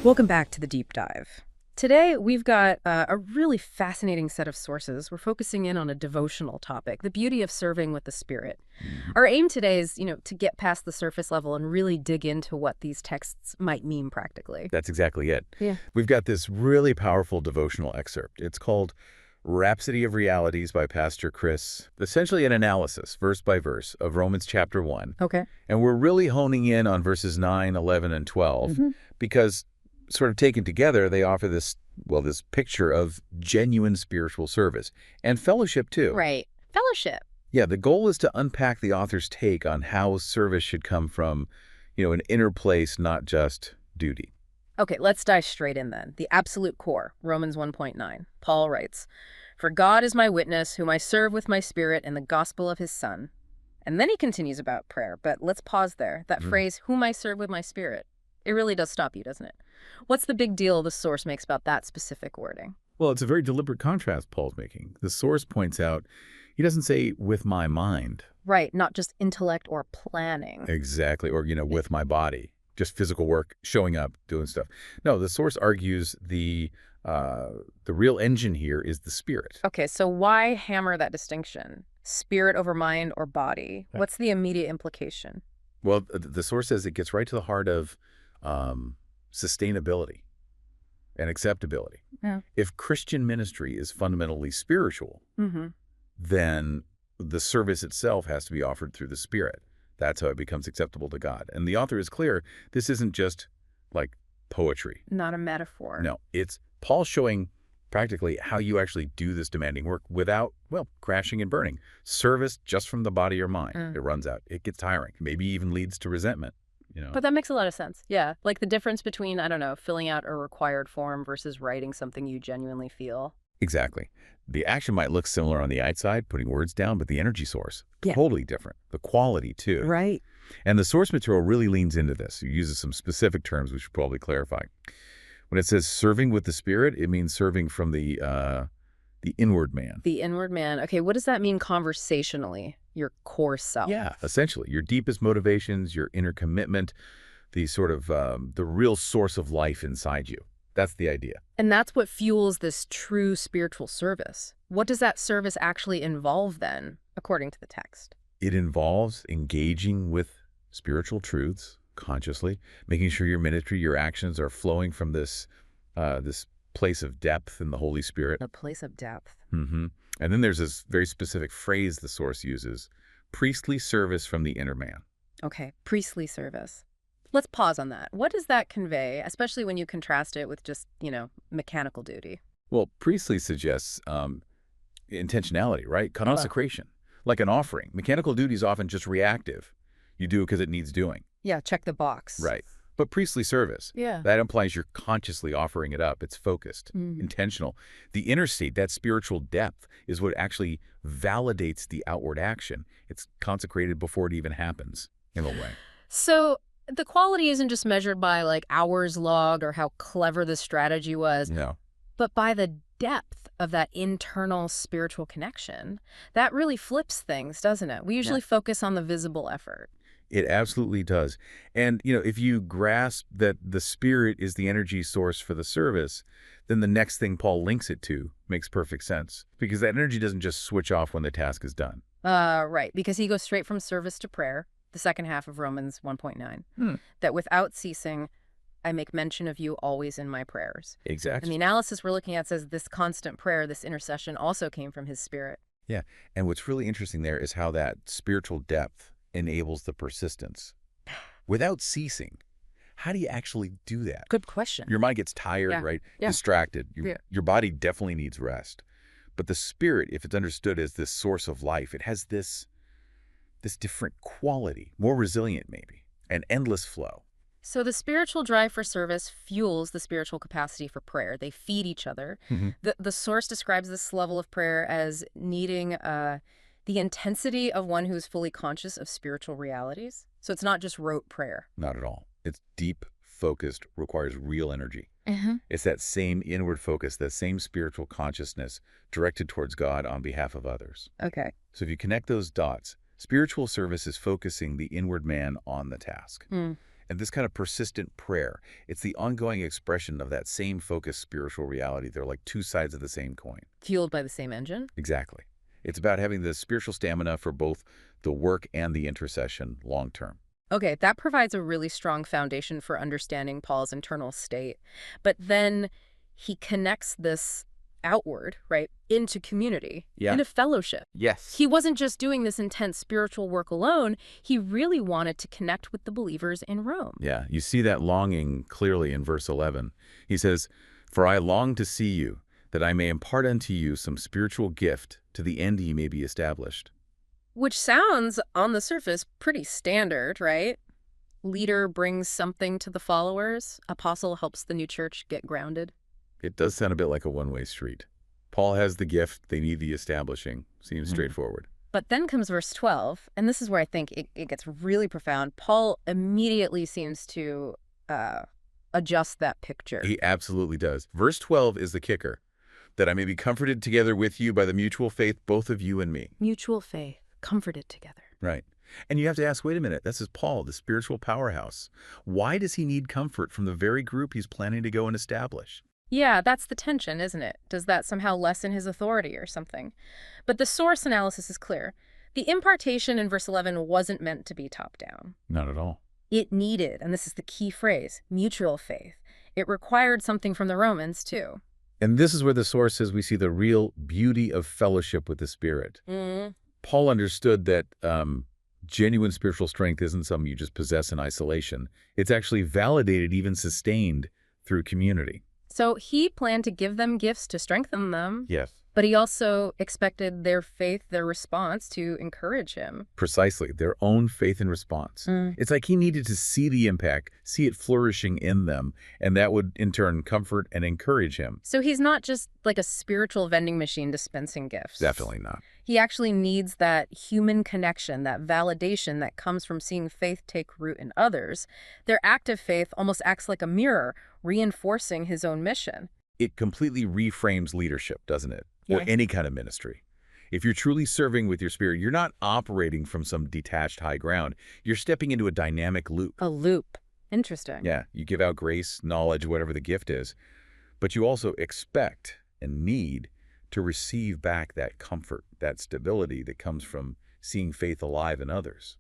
Welcome back to the deep dive. Today, we've got a really fascinating set of sources. We're focusing in on a devotional topic, the beauty of serving with the Spirit. Our aim today is, to get past the surface level and really dig into what these texts might mean practically. That's exactly it. Yeah. We've got this really powerful devotional excerpt. It's called Rhapsody of Realities by Pastor Chris, essentially an analysis, verse by verse, of Romans chapter 1. Okay. And we're really honing in on verses 9, 11, and 12 because sort of taken together, they offer this picture of genuine spiritual service and fellowship too. Right. Fellowship. Yeah, the goal is to unpack the author's take on how service should come from, an inner place, not just duty. Okay, let's dive straight in then. The absolute core, Romans 1.9. Paul writes, "For God is my witness, whom I serve with my spirit in the gospel of his Son." And then he continues about prayer, but let's pause there. That phrase, whom I serve with my spirit, it really does stop you, doesn't it? What's the big deal the source makes about that specific wording? Well, it's a very deliberate contrast Paul's making. The source points out, he doesn't say, with my mind. Right, not just intellect or planning. Exactly, or, with my body. Just physical work, showing up, doing stuff. No, the source argues the real engine here is the spirit. Okay, so why hammer that distinction? Spirit over mind or body? What's the immediate implication? Well, the source says it gets right to the heart of sustainability and acceptability. Yeah. If Christian ministry is fundamentally spiritual, then the service itself has to be offered through the Spirit. That's how it becomes acceptable to God. And the author is clear, this isn't just like poetry. Not a metaphor. No, it's Paul showing practically how you actually do this demanding work without, crashing and burning. Service just from the body or mind. It runs out. It gets tiring. Maybe even leads to resentment. But that makes a lot of sense. Yeah. Like the difference between, filling out a required form versus writing something you genuinely feel. Exactly. The action might look similar on the outside, putting words down, but the energy source, totally different. The quality, too. Right. And the source material really leans into this. It uses some specific terms we should probably clarify. When it says serving with the Spirit, it means serving from the inward man. The inward man. Okay, what does that mean conversationally? Your core self. Yeah, essentially. Your deepest motivations, your inner commitment, the sort of the real source of life inside you. That's the idea. And that's what fuels this true spiritual service. What does that service actually involve then, according to the text? It involves engaging with spiritual truths consciously, making sure your ministry, your actions are flowing from this place of depth in the Holy Spirit. A place of depth. And then there's this very specific phrase the source uses, priestly service from the inner man. Okay, priestly service. Let's pause on that. What does that convey, especially when you contrast it with just, mechanical duty? Well, priestly suggests intentionality, right? Consecration, like an offering. Mechanical duty is often just reactive. You do it because it needs doing. Yeah, check the box. Right. But priestly service, that implies you're consciously offering it up. It's focused, intentional. The inner state, that spiritual depth, is what actually validates the outward action. It's consecrated before it even happens, in a way. So the quality isn't just measured by like hours logged or how clever the strategy was, but by the depth of that internal spiritual connection. That really flips things, doesn't it? We usually focus on the visible effort. It absolutely does. And, if you grasp that the Spirit is the energy source for the service, then the next thing Paul links it to makes perfect sense. Because that energy doesn't just switch off when the task is done. Right, because he goes straight from service to prayer, the second half of Romans 1.9, that without ceasing, I make mention of you always in my prayers. Exactly. And the analysis we're looking at says this constant prayer, this intercession also came from his Spirit. Yeah, and what's really interesting there is how that spiritual depth enables the persistence. Without ceasing, how do you actually do that? Good question. Your mind gets tired, right? Yeah. Distracted. Your body definitely needs rest. But the Spirit, if it's understood as this source of life, it has this different quality, more resilient maybe, an endless flow. So the spiritual drive for service fuels the spiritual capacity for prayer. They feed each other. The source describes this level of prayer as needing the intensity of one who is fully conscious of spiritual realities. So it's not just rote prayer. Not at all. It's deep, focused, requires real energy. It's that same inward focus, that same spiritual consciousness directed towards God on behalf of others. Okay. So if you connect those dots, spiritual service is focusing the inward man on the task. And this kind of persistent prayer, it's the ongoing expression of that same focused spiritual reality. They're like two sides of the same coin. Fueled by the same engine? Exactly. It's about having the spiritual stamina for both the work and the intercession long term. Okay, that provides a really strong foundation for understanding Paul's internal state. But then he connects this outward, right, into community, into fellowship. Yes. He wasn't just doing this intense spiritual work alone. He really wanted to connect with the believers in Rome. Yeah, you see that longing clearly in verse 11. He says, "For I long to see you, that I may impart unto you some spiritual gift, to the end ye may be established." Which sounds, on the surface, pretty standard, right? Leader brings something to the followers. Apostle helps the new church get grounded. It does sound a bit like a one-way street. Paul has the gift, they need the establishing. Seems straightforward. But then comes verse 12, and this is where I think it gets really profound. Paul immediately seems to adjust that picture. He absolutely does. Verse 12 is the kicker. "That I may be comforted together with you by the mutual faith, both of you and me." Mutual faith, comforted together. Right. And you have to ask, wait a minute, this is Paul, the spiritual powerhouse. Why does he need comfort from the very group he's planning to go and establish? Yeah, that's the tension, isn't it? Does that somehow lessen his authority or something? But the source analysis is clear. The impartation in verse 11 wasn't meant to be top-down. Not at all. It needed, and this is the key phrase, mutual faith. It required something from the Romans, too. And this is where the source says we see the real beauty of fellowship with the Spirit. Paul understood that genuine spiritual strength isn't something you just possess in isolation. It's actually validated, even sustained, through community. So he planned to give them gifts to strengthen them. Yes. But he also expected their faith, their response, to encourage him. Precisely, their own faith and response. It's like he needed to see the impact, see it flourishing in them, and that would, in turn, comfort and encourage him. So he's not just like a spiritual vending machine dispensing gifts. Definitely not. He actually needs that human connection, that validation that comes from seeing faith take root in others. Their active faith almost acts like a mirror, reinforcing his own mission. It completely reframes leadership, doesn't it? Or any kind of ministry. If you're truly serving with your spirit, you're not operating from some detached high ground. You're stepping into a dynamic loop. A loop. Interesting. Yeah, you give out grace, knowledge, whatever the gift is, but you also expect and need to receive back that comfort, that stability that comes from seeing faith alive in others.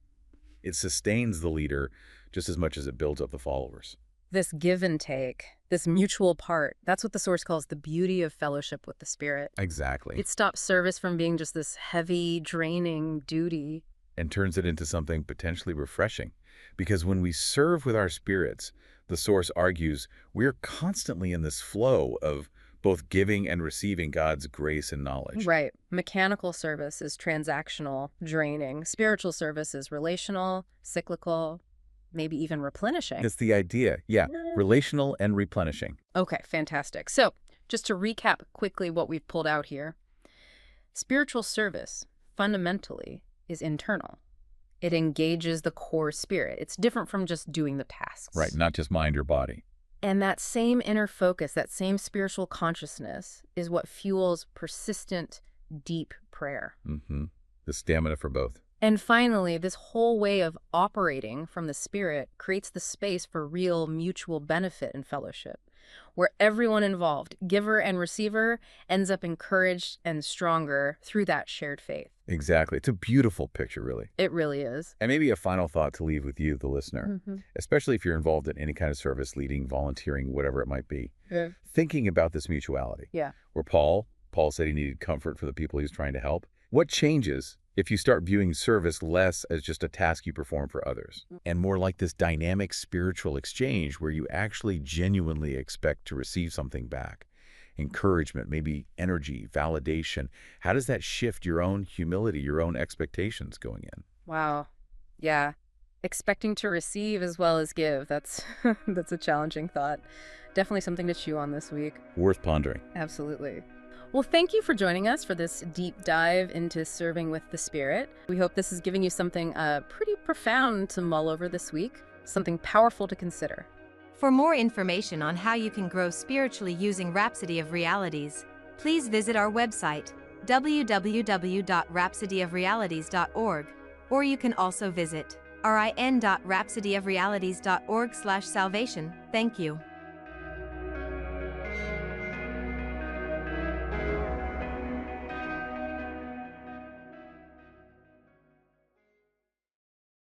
It sustains the leader just as much as it builds up the followers. This give and take, this mutual part, that's what the source calls the beauty of fellowship with the Spirit. Exactly. It stops service from being just this heavy, draining duty. And turns it into something potentially refreshing. Because when we serve with our spirits, the source argues, we're constantly in this flow of both giving and receiving God's grace and knowledge. Right. Mechanical service is transactional, draining. Spiritual service is relational, cyclical, maybe even replenishing. That's the idea. Yeah, relational and replenishing. Okay, fantastic. So just to recap quickly what we've pulled out here, spiritual service fundamentally is internal. It engages the core spirit. It's different from just doing the tasks. Right, not just mind or body. And that same inner focus, that same spiritual consciousness is what fuels persistent, deep prayer. The stamina for both. And finally, this whole way of operating from the Spirit creates the space for real mutual benefit and fellowship, where everyone involved, giver and receiver, ends up encouraged and stronger through that shared faith. Exactly. It's a beautiful picture, really. It really is. And maybe a final thought to leave with you, the listener, especially if you're involved in any kind of service, leading, volunteering, whatever it might be. Thinking about this mutuality. Where Paul said he needed comfort for the people he was trying to help. What changes if you start viewing service less as just a task you perform for others, and more like this dynamic spiritual exchange where you actually genuinely expect to receive something back? Encouragement, maybe energy, validation. How does that shift your own humility, your own expectations going in? Wow. Yeah. Expecting to receive as well as give. That's a challenging thought. Definitely something to chew on this week. Worth pondering. Absolutely. Well, thank you for joining us for this deep dive into serving with the Spirit. We hope this is giving you something pretty profound to mull over this week, something powerful to consider. For more information on how you can grow spiritually using Rhapsody of Realities, please visit our website, www.rhapsodyofrealities.org, or you can also visit rin.rhapsodyofrealities.org/salvation. Thank you.